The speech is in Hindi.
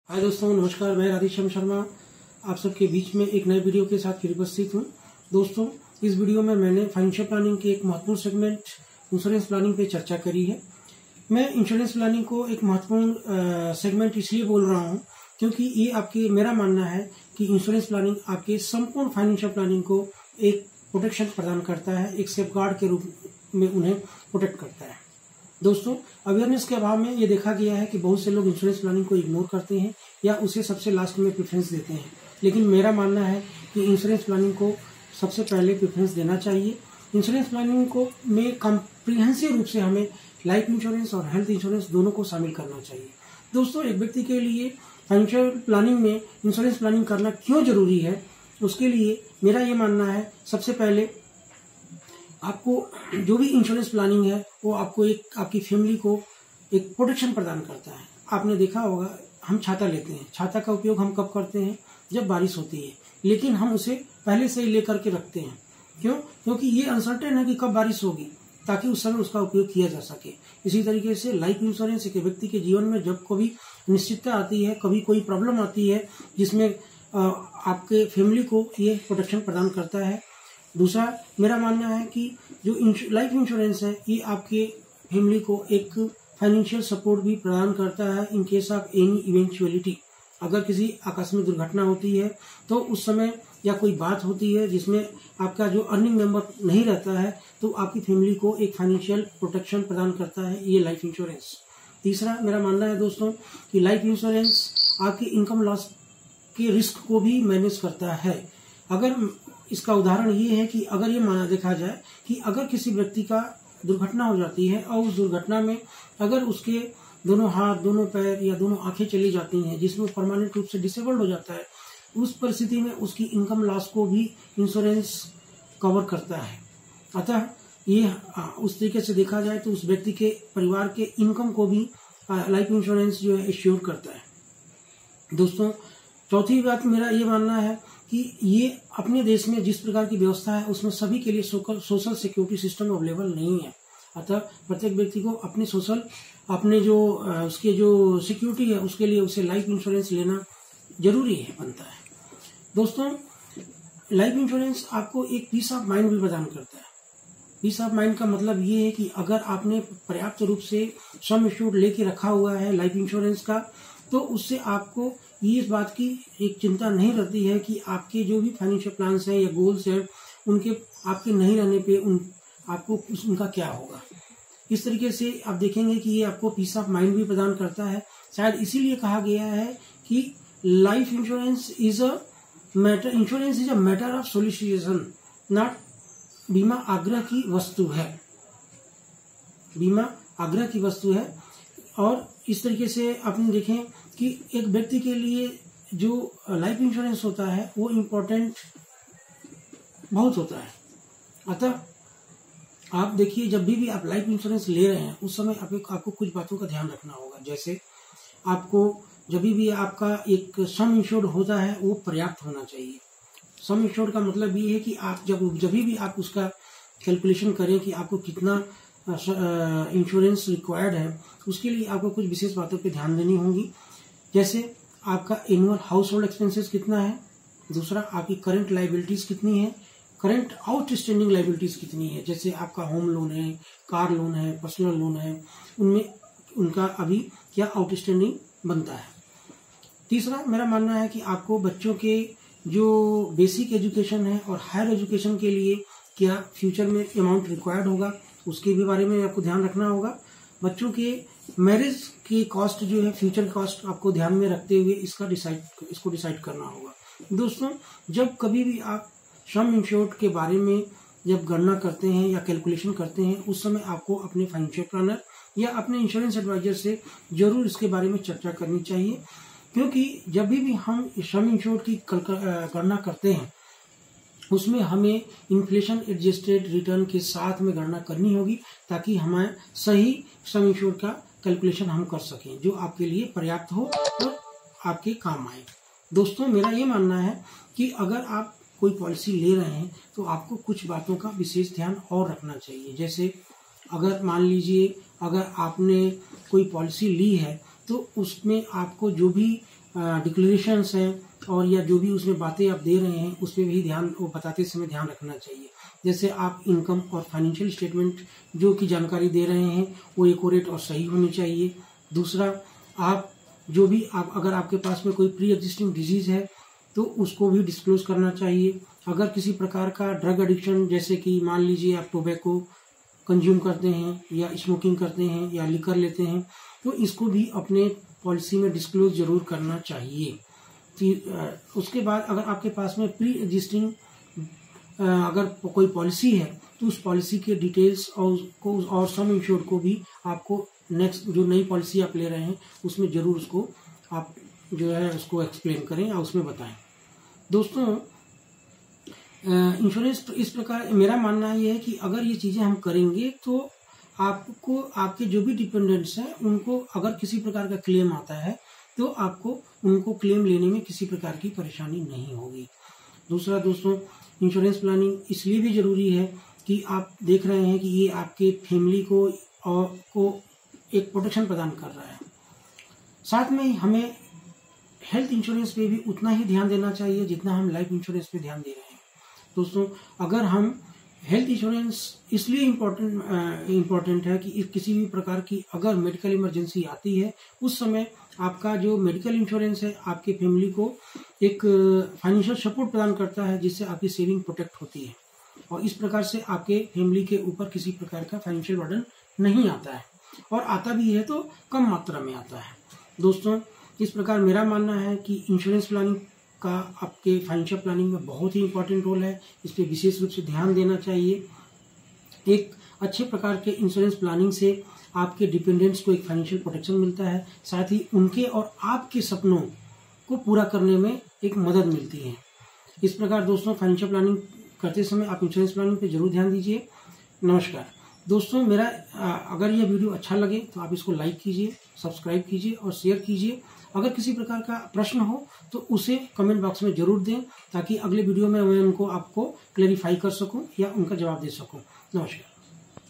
हाय दोस्तों, नमस्कार। मैं राधेश्याम शर्मा आप सबके बीच में एक नए वीडियो के साथ फिर उपस्थित हूँ। दोस्तों, इस वीडियो में मैंने फाइनेंशियल प्लानिंग के एक महत्वपूर्ण सेगमेंट इंश्योरेंस प्लानिंग पे चर्चा करी है। मैं इंश्योरेंस प्लानिंग को एक महत्वपूर्ण सेगमेंट इसलिए बोल रहा हूँ क्योंकि ये मेरा मानना है कि इंश्योरेंस प्लानिंग आपके संपूर्ण फाइनेंशियल प्लानिंग को एक प्रोटेक्शन प्रदान करता है, एक सेफगार्ड के रूप में उन्हें प्रोटेक्ट करता है। दोस्तों, अवेयरनेस के अभाव में ये देखा गया है कि बहुत से लोग इंश्योरेंस प्लानिंग को इग्नोर करते हैं या उसे सबसे लास्ट में प्रेफरेंस देते हैं, लेकिन मेरा मानना है कि इंश्योरेंस प्लानिंग को सबसे पहले प्रेफरेंस देना चाहिए। इंश्योरेंस प्लानिंग को में कॉम्प्रिहेंसिव रूप से हमें लाइफ इंश्योरेंस और हेल्थ इंश्योरेंस दोनों को शामिल करना चाहिए। दोस्तों, एक व्यक्ति के लिए फाइनेंशियल प्लानिंग में इंश्योरेंस प्लानिंग करना क्यों जरूरी है, उसके लिए मेरा ये मानना है, सबसे पहले आपको जो भी इंश्योरेंस प्लानिंग है वो आपको आपकी फैमिली को एक प्रोटेक्शन प्रदान करता है। आपने देखा होगा, हम छाता लेते हैं। छाता का उपयोग हम कब करते हैं? जब बारिश होती है, लेकिन हम उसे पहले से ही लेकर के रखते हैं। क्यों? क्योंकि ये अनसर्टेन है कि कब बारिश होगी, ताकि उस समय उसका उपयोग किया जा सके। इसी तरीके से लाइफ इंश्योरेंस एक व्यक्ति के जीवन में जब कभी अनिश्चितता आती है, कभी कोई प्रॉब्लम आती है, जिसमें आपके फैमिली को ये प्रोटेक्शन प्रदान करता है। दूसरा, मेरा मानना है कि जो लाइफ इंश्योरेंस है ये आपके फैमिली को एक फाइनेंशियल सपोर्ट भी प्रदान करता है in case of any eventuality. अगर किसी आकस्मिक दुर्घटना होती है तो उस समय या कोई बात होती है जिसमें आपका जो अर्निंग मेंबर नहीं रहता है, तो आपकी फैमिली को एक फाइनेंशियल प्रोटेक्शन प्रदान करता है ये लाइफ इंश्योरेंस। तीसरा, मेरा मानना है दोस्तों कि लाइफ इंश्योरेंस आपकी इनकम लॉस के रिस्क को भी मैनेज करता है। अगर इसका उदाहरण ये है कि अगर ये माना देखा जाए कि अगर किसी व्यक्ति का दुर्घटना हो जाती है और उस दुर्घटना में अगर उसके दोनों हाथ, दोनों पैर या दोनों आंखें चली जाती हैं, जिसमें परमानेंट रूप से डिसेबल्ड हो जाता है, उस परिस्थिति में उसकी इनकम लॉस को भी इंश्योरेंस कवर करता है। अतः ये उस तरीके से देखा जाए तो उस व्यक्ति के परिवार के इनकम को भी लाइफ इंश्योरेंस जो है एश्योर करता है। दोस्तों, चौथी बात मेरा ये मानना है कि ये अपने देश में जिस प्रकार की व्यवस्था है उसमें सभी के लिए सोशल सिक्योरिटी सिस्टम अवेलेबल नहीं है। अतः प्रत्येक व्यक्ति को अपने जो उसके जो सिक्योरिटी है उसके लिए उसे लाइफ इंश्योरेंस लेना जरूरी है, बनता है। दोस्तों, लाइफ इंश्योरेंस आपको एक पीस ऑफ माइंड भी प्रदान करता है। पीस ऑफ माइंड का मतलब ये है कि अगर आपने पर्याप्त रूप से सम एश्योर्ड लेके रखा हुआ है लाइफ इंश्योरेंस का, तो उससे आपको ये इस बात की एक चिंता नहीं रहती है कि आपके जो भी फाइनेंशियल प्लान्स हैं या गोल्स हैं उनके आपके नहीं रहने पे आपको उनका क्या होगा। इस तरीके से आप देखेंगे कि ये आपको पीस ऑफ माइंड भी प्रदान करता है। शायद इसीलिए कहा गया है कि life insurance is a matter of solicitation, not. बीमा आग्रह की वस्तु है, बीमा आग्रह की वस्तु है। और इस तरीके से आपने देखें कि एक व्यक्ति के लिए जो लाइफ इंश्योरेंस होता है वो इम्पोर्टेंट बहुत होता है। अतः आप देखिए, जब भी आप लाइफ इंश्योरेंस ले रहे हैं उस समय आपको कुछ बातों का ध्यान रखना होगा। जैसे आपको जब भी आपका एक सम इंश्योर्ड होता है वो पर्याप्त होना चाहिए। सम इंश्योर्ड का मतलब ये है कि आप जब भी आप उसका कैलकुलेशन करें कि आपको कितना इंश्योरेंस रिक्वायर्ड है, उसके लिए आपको कुछ विशेष बातों पे ध्यान देनी होगी। जैसे आपका एनुअल हाउस होल्ड एक्सपेंसेस कितना है, दूसरा आपकी करंट लाइबिलिटीज कितनी है, करंट आउटस्टैंडिंग लाइबिलिटीज कितनी है, जैसे आपका होम लोन है, कार लोन है, पर्सनल लोन है, उनमें उनका अभी क्या आउटस्टैंडिंग बनता है। तीसरा, मेरा मानना है कि आपको बच्चों के जो बेसिक एजुकेशन है और हायर एजुकेशन के लिए क्या फ्यूचर में अमाउंट रिक्वायर्ड होगा, उसके भी बारे में आपको ध्यान रखना होगा। बच्चों के मैरिज की कॉस्ट जो है, फ्यूचर कॉस्ट आपको ध्यान में रखते हुए इसको डिसाइड करना होगा। दोस्तों, जब कभी भी आप सम इंश्योर्ड के बारे में जब गणना करते हैं या कैलकुलेशन करते हैं, उस समय आपको अपने फाइनेंशियल प्लानर या अपने इंश्योरेंस एडवाइजर से जरूर इसके बारे में चर्चा करनी चाहिए। क्योंकि जब भी हम सम इंश्योर्ड की गणना करते हैं उसमें हमें इन्फ्लेशन एडजस्टेड रिटर्न के साथ में गणना करनी होगी, ताकि हमें सही सम इंश्योर्ड का कैलकुलेशन हम कर सकें जो आपके लिए पर्याप्त हो और आपके काम आए। दोस्तों, मेरा ये मानना है कि अगर आप कोई पॉलिसी ले रहे हैं तो आपको कुछ बातों का विशेष ध्यान और रखना चाहिए। जैसे अगर मान लीजिए अगर आपने कोई पॉलिसी ली है तो उसमें आपको जो भी डिक्लेरेशंस हैं और या जो भी उसमें बातें आप दे रहे हैं उस पर भी ध्यान, वो बताते समय ध्यान रखना चाहिए। जैसे आप इनकम और फाइनेंशियल स्टेटमेंट जो की जानकारी दे रहे हैं वो एक्यूरेट और सही होनी चाहिए। दूसरा, आप जो भी अगर आपके पास में कोई प्री एग्जिस्टिंग डिजीज है तो उसको भी डिस्क्लोज करना चाहिए। अगर किसी प्रकार का ड्रग एडिक्शन, जैसे कि मान लीजिए आप टोबैको कंज्यूम करते हैं या स्मोकिंग करते हैं या लिकर लेते हैं, तो इसको भी अपने पॉलिसी में डिस्क्लोज जरूर करना चाहिए। उसके बाद अगर आपके पास में प्री एग्जिस्टिंग अगर कोई पॉलिसी है तो उस पॉलिसी के डिटेल्स और सम इंश्योर्ड को भी आपको नेक्स्ट जो नई पॉलिसी आप ले रहे हैं उसमें जरूर उसको आप जो है उसको एक्सप्लेन करें या उसमें बताएं। दोस्तों, इंश्योरेंस इस प्रकार, मेरा मानना ये है कि अगर ये चीजें हम करेंगे तो आपको, आपके जो भी डिपेंडेंट्स हैं उनको अगर किसी प्रकार का क्लेम आता है तो आपको उनको क्लेम लेने में किसी प्रकार की परेशानी नहीं होगी। दूसरा दोस्तों, इंश्योरेंस प्लानिंग इसलिए भी जरूरी है कि आप देख रहे हैं कि ये आपके फैमिली को एक प्रोटेक्शन प्रदान कर रहा है। साथ में हमें हेल्थ इंश्योरेंस पे भी उतना ही ध्यान देना चाहिए जितना हम लाइफ इंश्योरेंस पे ध्यान दे रहे हैं। दोस्तों, अगर हम हेल्थ इंश्योरेंस इसलिए इम्पोर्टेंट है कि किसी भी प्रकार की अगर मेडिकल इमरजेंसी आती है उस समय आपका जो मेडिकल इंश्योरेंस है आपके फैमिली को एक फाइनेंशियल सपोर्ट प्रदान करता है, जिससे आपकी सेविंग प्रोटेक्ट होती है और इस प्रकार से आपके फैमिली के ऊपर किसी प्रकार का फाइनेंशियल बर्डन नहीं आता है, और आता भी है तो कम मात्रा में आता है। दोस्तों, इस प्रकार मेरा मानना है कि इंश्योरेंस प्लानिंग का आपके फाइनेंशियल प्लानिंग में बहुत ही इंपॉर्टेंट रोल है। इस पर विशेष रूप से ध्यान देना चाहिए। एक अच्छे प्रकार के इंश्योरेंस प्लानिंग से आपके डिपेंडेंट्स को एक फाइनेंशियल प्रोटेक्शन मिलता है, साथ ही उनके और आपके सपनों को पूरा करने में एक मदद मिलती है। इस प्रकार दोस्तों, फाइनेंशियल प्लानिंग करते समय आप इंश्योरेंस प्लानिंग पे जरूर ध्यान दीजिए। नमस्कार दोस्तों, मेरा अगर यह वीडियो अच्छा लगे तो आप इसको लाइक कीजिए, सब्सक्राइब कीजिए और शेयर कीजिए। अगर किसी प्रकार का प्रश्न हो तो उसे कमेंट बॉक्स में जरूर दें, ताकि अगले वीडियो में मैं उनको आपको क्लेरिफाई कर सकूं या उनका जवाब दे सकूं। नमस्कार।